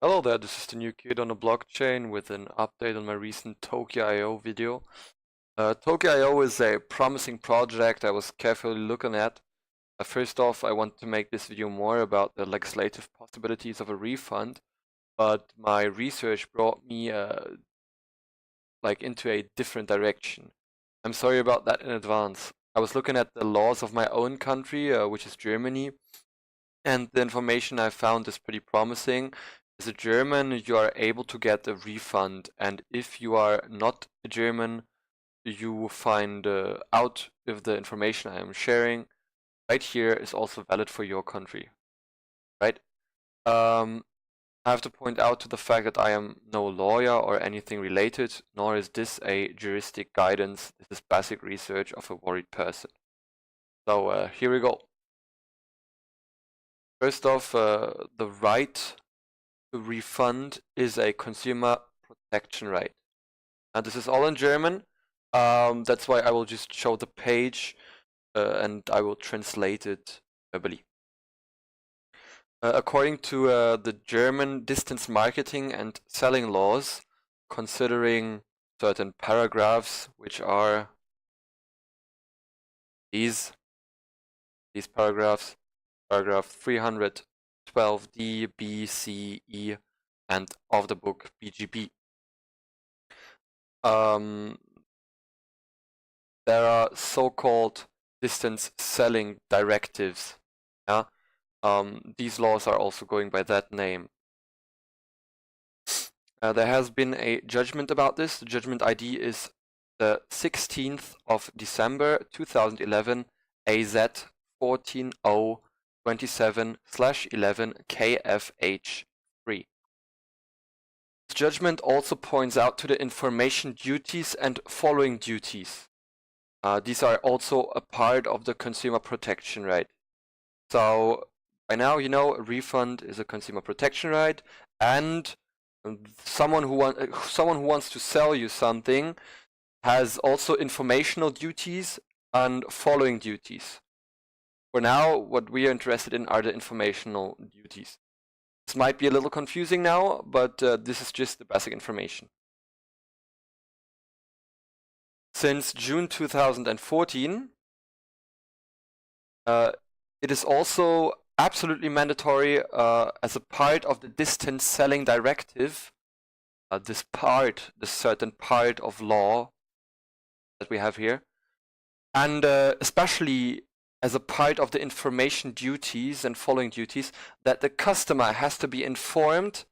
Hello there, this is the new kid on the blockchain with an update on my recent TOKIAio video. TOKIAio is a promising project I was carefully looking at. First off, I want to make this video more about the legislative possibilities of a refund, but my research brought me into a different direction. I'm sorry about that in advance. I was looking at the laws of my own country, which is Germany, and the information I found is pretty promising. As a German, you are able to get a refund, and if you are not a German, you find out if the information I am sharing right here is also valid for your country, right? I have to point out to the fact that I am no lawyer or anything related, nor is this a juristic guidance. This is basic research of a worried person. So here we go. First off, the right to refund is a consumer protection right. And this is all in German. That's why I will just show the page and I will translate it verbally. According to the German distance marketing and selling laws, considering certain paragraphs, which are these paragraphs, paragraph 312D, B, C, E, and of the book BGB. There are so-called distance selling directives. Yeah? These laws are also going by that name. There has been a judgment about this. The judgment ID is the 16th of December 2011, AZ 14027/11 KFH III. This judgment also points out to the information duties and following duties. These are also a part of the consumer protection right. So by now, you know, a refund is a consumer protection right, and someone who wants to sell you something has also informational duties and following duties. For now, what we are interested in are the informational duties. This might be a little confusing now, but this is just the basic information. Since June 2014, it is also absolutely mandatory as a part of the distance selling directive, this certain part of law that we have here, and especially as a part of the information duties and following duties, that the customer has to be informed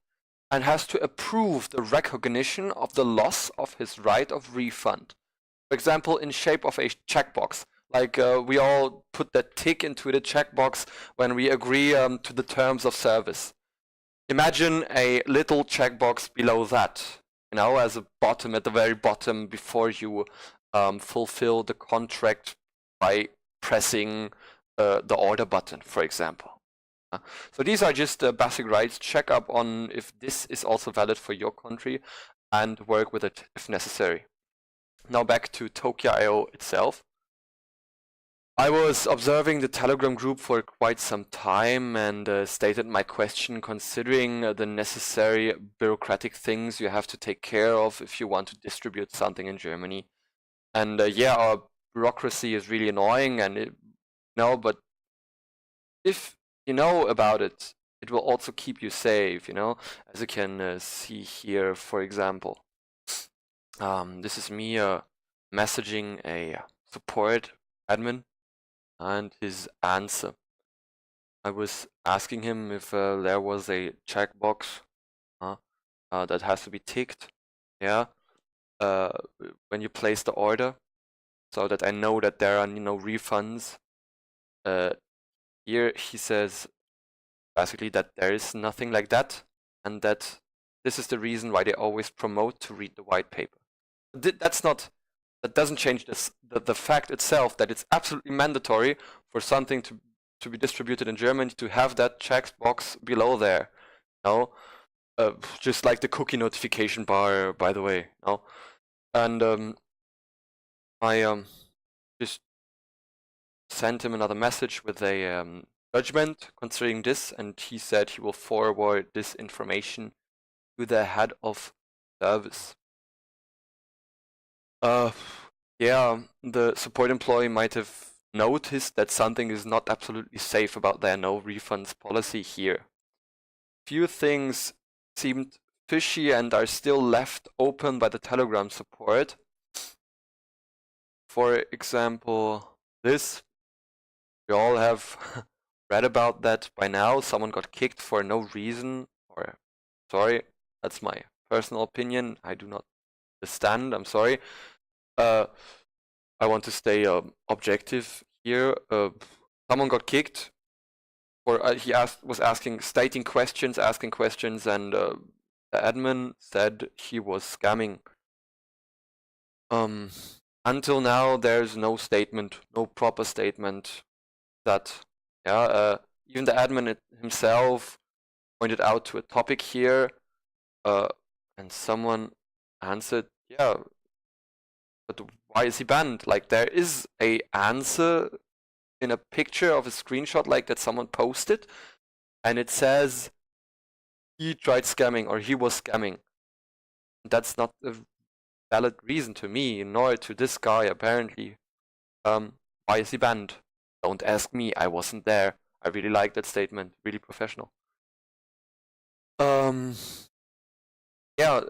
and has to approve the recognition of the loss of his right of refund. For example, in shape of a checkbox. Like we all put that tick into the checkbox when we agree to the terms of service. Imagine a little checkbox below that, you know, as a bottom, at the very bottom, before you fulfill the contract by pressing the order button, for example. So these are just basic rights. Check up on if this is also valid for your country and work with it if necessary. Now back to TOKIAio itself. I was observing the Telegram group for quite some time and stated my question considering the necessary bureaucratic things you have to take care of if you want to distribute something in Germany. And yeah, our bureaucracy is really annoying, and but if you know about it, it will also keep you safe, you know, as you can see here, for example. This is me messaging a support admin and his answer. I was asking him if there was a checkbox that has to be ticked, yeah, when you place the order, so that I know that there are no refunds. Here he says basically that there is nothing like that, and that this is the reason why they always promote to read the white paper. That doesn't change the fact itself that it's absolutely mandatory for something to be distributed in Germany to have that checkbox below there. Just like the cookie notification bar, by the way. And I just sent him another message with a judgment concerning this, and he said he will forward this information to the head of service. Yeah, the support employee might have noticed that something is not absolutely safe about their no refunds policy here. Few things seemed fishy and are still left open by the Telegram support. For example, this. We all have read about that by now. Someone got kicked for no reason, or sorry, that's my personal opinion. I do not understand. I'm sorry. I want to stay objective here. Someone got kicked, or he was stating questions, asking questions, and the admin said he was scamming. Until now, there's no statement, no proper statement that, yeah, even the admin himself pointed out to a topic here, and someone answered, yeah, but why is he banned? Like, there is a answer in a picture of a screenshot like that someone posted, and it says he tried scamming or he was scamming. That's not a valid reason to me, nor to this guy apparently. Why is he banned? Don't ask me, I wasn't there. I really like that statement, really professional. Yeah,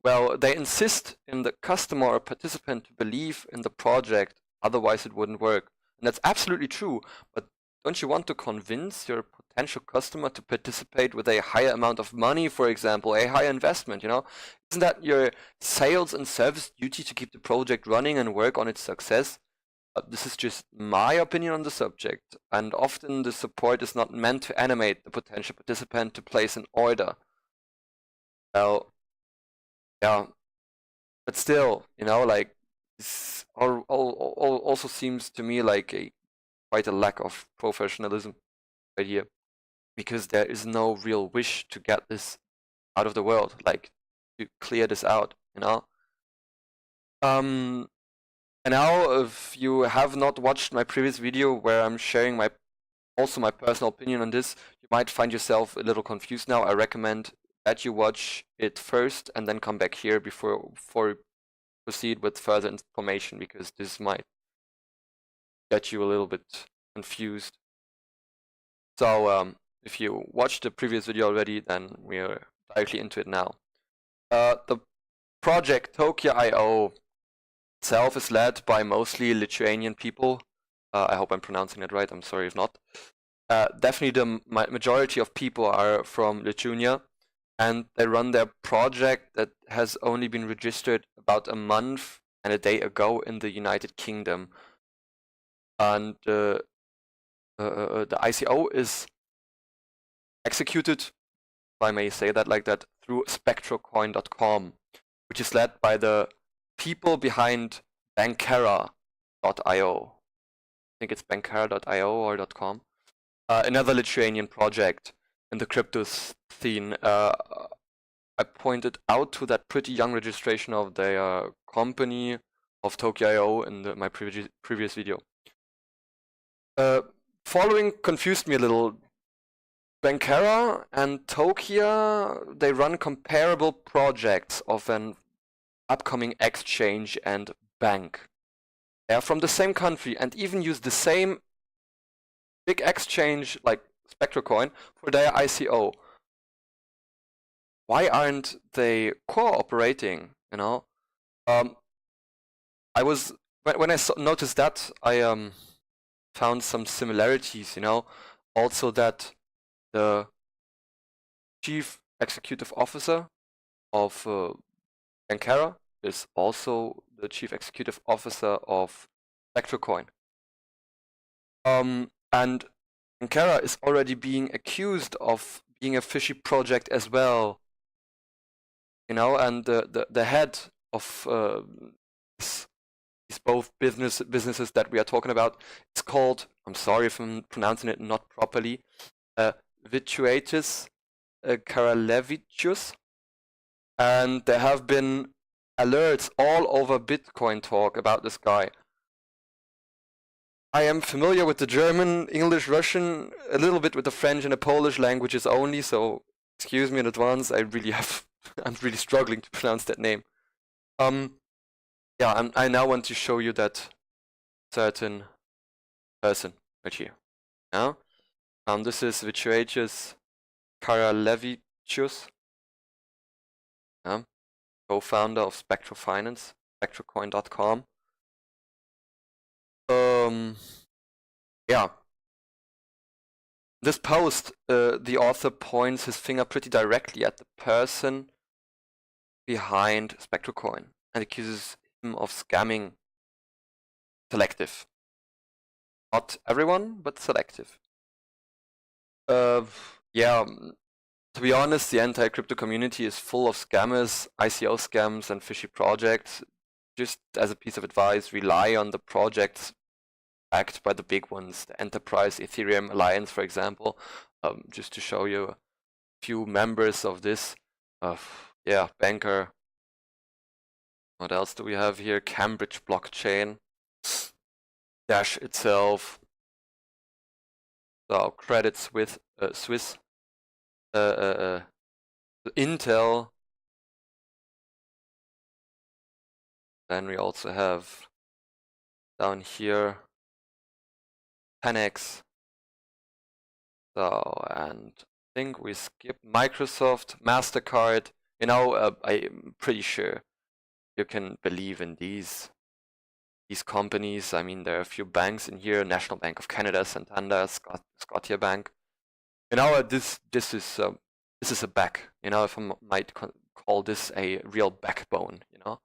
well, they insist in the customer or participant to believe in the project, otherwise it wouldn't work. And that's absolutely true, but don't you want to convince your potential customer to participate with a higher amount of money, for example, a higher investment, you know? Isn't that your sales and service duty to keep the project running and work on its success? This is just my opinion on the subject, and often the support is not meant to animate the potential participant to place an order. Well, yeah, but still, you know, like, this also seems to me like quite a lack of professionalism right here, because there is no real wish to get this out of the world, like, to clear this out, you know? And now, if you have not watched my previous video where I'm sharing my personal opinion on this, you might find yourself a little confused now. I recommend that you watch it first and then come back here before you proceed with further information, because this might get you a little bit confused. So if you watched the previous video already, then we're directly into it now. The project TOKIAio itself is led by mostly Lithuanian people. I hope I'm pronouncing that right. I'm sorry if not. Definitely the majority of people are from Lithuania, and they run their project that has only been registered about a month and a day ago in the United Kingdom. And the ICO is executed, if I may say that like that, through spectrocoin.com, which is led by the people behind BANKERA.io. I think it's BANKERA.io or .com. Another Lithuanian project in the crypto scene. I pointed out to that pretty young registration of their company of TOKIAio in my previous video. Following confused me a little. BANKERA and Tokia, they run comparable projects of an upcoming exchange and bank. They are from the same country and even use the same big exchange like SpectroCoin for their ICO. Why aren't they cooperating, you know? I was when I noticed that, I found some similarities, you know? Also that the chief executive officer of BANKERA is also the chief executive officer of SpectroCoin. And BANKERA is already being accused of being a fishy project as well. You know, and the head of these both businesses that we are talking about is called, I'm sorry if I'm pronouncing it not properly, Vituatis Karalevicius, and there have been alerts all over Bitcoin talk about this guy. I am familiar with the German, English, Russian, a little bit with the French and the Polish languages only, so excuse me in advance, I really have I'm really struggling to pronounce that name. Yeah, I now want to show you that certain person right here. Now, this is Vicious Karalevicius, co-founder of Spectral Finance, spectralcoin.com. Yeah. This post, the author points his finger pretty directly at the person behind SpectralCoin and accuses him of scamming selective. Not everyone, but selective. Yeah, to be honest, the anti-crypto community is full of scammers, ICO scams, and fishy projects. Just as a piece of advice, rely on the projects backed by the big ones, the Enterprise Ethereum Alliance, for example, just to show you a few members of this. Yeah, Banker. What else do we have here? Cambridge Blockchain, Dash itself. So Credit Suisse, Intel. Then we also have down here 10x. So, and I think we skipped Microsoft, MasterCard. You know, I'm pretty sure you can believe in these companies. I mean, there are a few banks in here: National Bank of Canada, Santander, Scotia Bank. You know, this is a back. You know, if I might call this a real backbone. You know,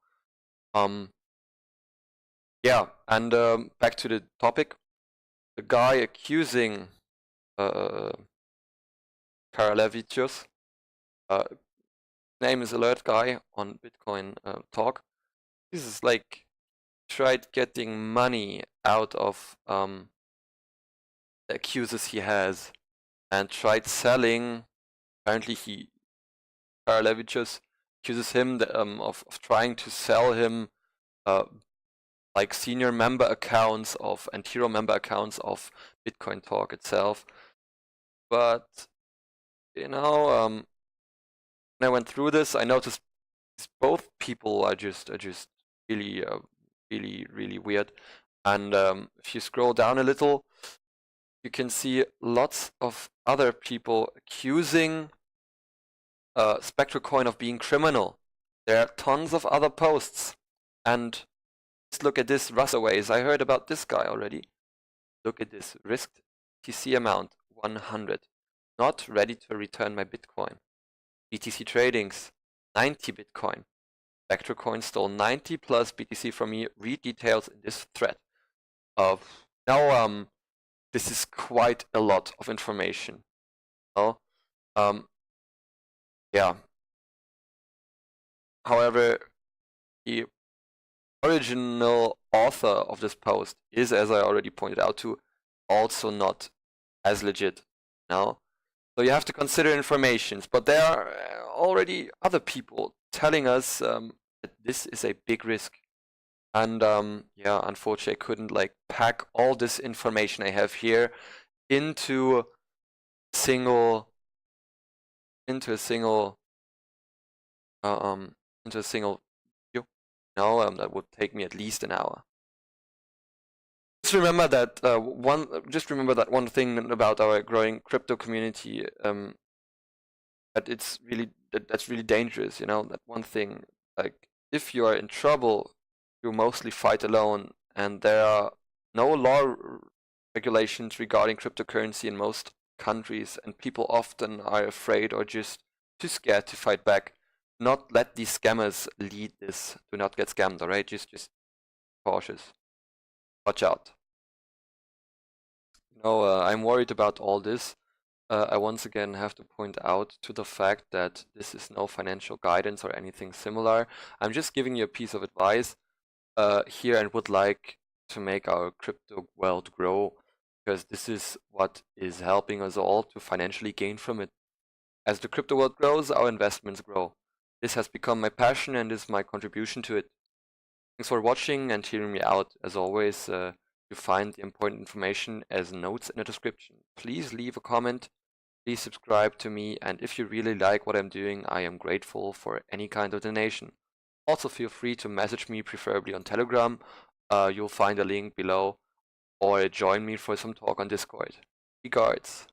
yeah. And back to the topic, the guy accusing Karalevicius, name is Alert Guy on Bitcoin Talk. This is like tried getting money out of the accusers he has, and tried selling. Apparently, Karalevicius accuses him of trying to sell him like senior member accounts of and hero member accounts of Bitcoin Talk itself. But you know, when I went through this, I noticed both people are just really really weird. And if you scroll down a little, you can see lots of other people accusing SpectralCoin of being criminal. There are tons of other posts. And let's look at this Rusaways. I heard about this guy already. Look at this. Risked TC amount 100. Not ready to return my Bitcoin. BTC tradings 90 Bitcoin. SpectralCoin stole 90 plus BTC from me. Read details in this thread. Now, this is quite a lot of information. Oh, yeah. However, the original author of this post is, as I already pointed out to, also not as legit now. So you have to consider informations, but there are already other people telling us that this is a big risk. And yeah, unfortunately, I couldn't like pack all this information I have here into a single view. No, that would take me at least an hour. Just remember that one thing about our growing crypto community, that it's really that's really dangerous. You know, that one thing, like if you are in trouble, you mostly fight alone, and there are no law regulations regarding cryptocurrency in most countries, and people often are afraid or just too scared to fight back. Not let these scammers lead this. Do not get scammed, alright? Just cautious. Watch out. No, I'm worried about all this. I once again have to point out to the fact that this is no financial guidance or anything similar. I'm just giving you a piece of advice here and would like to make our crypto world grow, because this is what is helping us all to financially gain from it. As the crypto world grows, our investments grow. This has become my passion and is my contribution to it. Thanks for watching and hearing me out. As always, you find the important information as notes in the description. Please leave a comment please subscribe to me, and if you really like what I'm doing, I am grateful for any kind of donation. Also feel free to message me, preferably on Telegram. You'll find a link below, or join me for some talk on Discord. Regards.